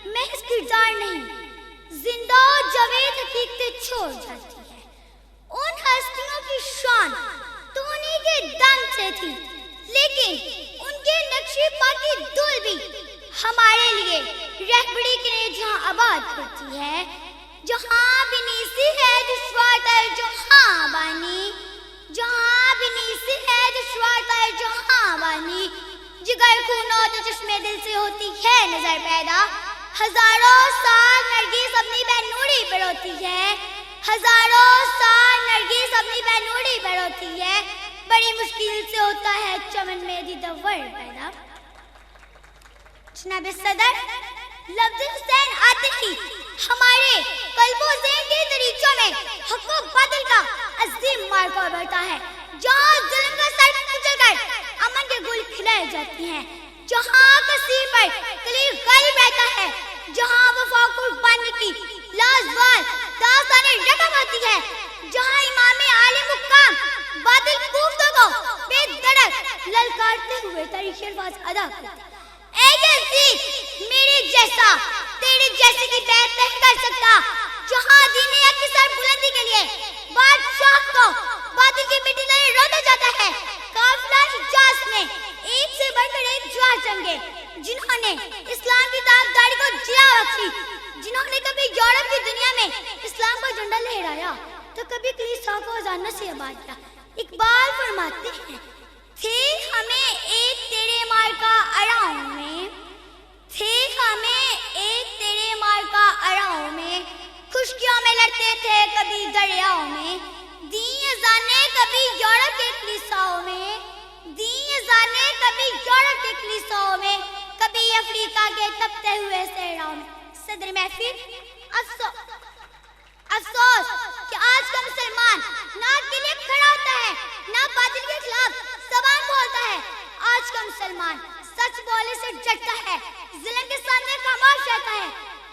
محض کردار نہیں، زندہ و جاوید حقیقتیں چھوڑ جاتی ہے۔ ان ہستیوں کی شان تو انہی کے دم سے تھی، لیکن ان کے نقش پا کی دھول بھی ہمارے لیے رہبری کے لیے جہاں آباد کرتی ہے، جہاں بھی نیسی ہے دشوار تر جہاں بانی، جہاں بھی نیسی ہے دشوار تر جہاں بانی، جگر خون و تو چشمے دل سے ہوتی ہے نظر پیدا، ہزاروں سال نرگس اپنی بہ نوری پر ہوتی ہے، ہزاروں سال نرگس اپنی بہ نوری پر ہوتی ہے، بڑی مشکل سے ہوتا ہے چمن میں دیدور پیدا۔ جناب صدر، لفظ حسین آتے ہی ہمارے قلب و ذہن کے دریچوں میں حق و باطل کا عظیم معرکہ بڑھتا ہے، جہاں ظلم کا سر کچل کر امن کے گل کھلائے جاتے ہیں، جہاں کثیر پر کلیل غالب رہتا ہے، جہاں وفا قربانی کی لازوال داستانیں رقم آتی ہے، جہاں امام عالی مقام باطل کوفتوں کو بے دڑک للکارتے ہوئے تاریخ الفاظ ادا کرتے ہیں۔ اے یزید، میرے جیسا تیرے جیسے کی بیعت نہیں کر سکتا، جہاں دین حق کی سر بلندی کے لیے بادشاہ کو باطل کی مٹی تلے روتا جاتا ہے، قافلہ حجاز میں ایک سے بڑھ کر ایک جوار جنگے، جنہوں نے اسلام کی تابعداری کو جلا بخشی، جنہوں نے کبھی یورپ کی دنیا میں اسلام کا جھنڈا لہرایا تو کبھی کلیسا کو ازانوں سے آباد کیا۔ اقبال فرماتے ہیں، تھے ہمیں ایک تیرے مارکا اراؤں میں، تھے ہمیں ایک تیرے مارکا اراؤں میں، خشکیوں میں لڑتے تھے کبھی دریاؤں میں، دیں ازانے کبھی یورپ کے کلیساؤں میں، دیں ازانے کبھی یورپ کے کلیساؤں میں، کبھی افریقہ کے تپتے ہوئے صحراؤں میں۔ صدر محفل، افسوس کہ آج کا مسلمان نہ حق کے لیے کھڑا ہوتا ہے نہ باطل کے خلاف زبان کھولتا ہے۔ آج کا مسلمان سچ بولنے سے ڈرتا ہے، ظلم کے سامنے خاموش رہتا ہے۔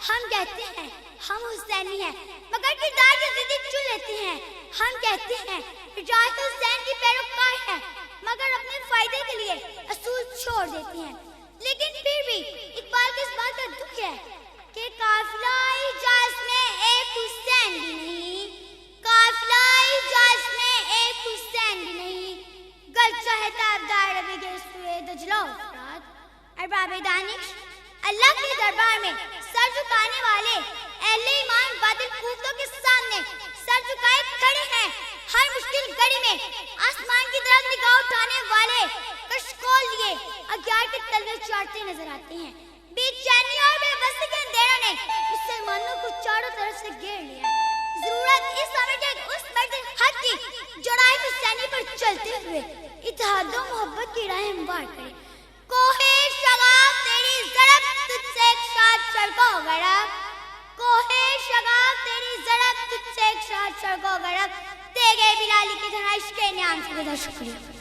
ہم کہتے ہیں ہم حسینی ہیں مگر کردار کی ضدی چن لیتے ہیں، ہم کہتے ہیں راحت حسین کی پیروکار ہیں مگر اپنے فائدے کے لیے اصول چھوڑ دیتے ہیں۔ لیکن پھر بھی اقبال کو اس بات کا دکھ ہے کہ قافلہ حجاز میں ایک حسین بھی نہیں، قافلہ حجاز میں ایک حسین بھی نہیں، گرچہ ہے تابدار ابھی کے سوئے دجلہ و فرات۔ ارباب دانش، اللہ کے دربار میں سر جھکانے والے اہل ایمان باطل کوفتوں کے سامنے سر جھکائے کھڑے ہیں، ہر مشکل گھڑی میں آسمان کی طرف نگاہ اٹھانے والے کشکول لیے اگیار کے تلوے چاٹتے نظر آتے ہیں۔ بے چینی اور بے بسی کے اندھیروں نے مسلمانوں کو چاروں طرف سے گھیر لیا۔ ضرورت اس امر کے اس مرد حق کی جو راہ حسینی پر چلتے ہوئے اتحاد و محبت کی راہ ہموار کرے۔ کوہ شغاف تیری ضرب تجھ سے ایک شاد شرکو غرب، کوہ شغاف تیری ضرب تجھ سے ایک شاد شرکو غرب، دے گئے بلالی کی طرح عشق نیام سے بہت شکریہ۔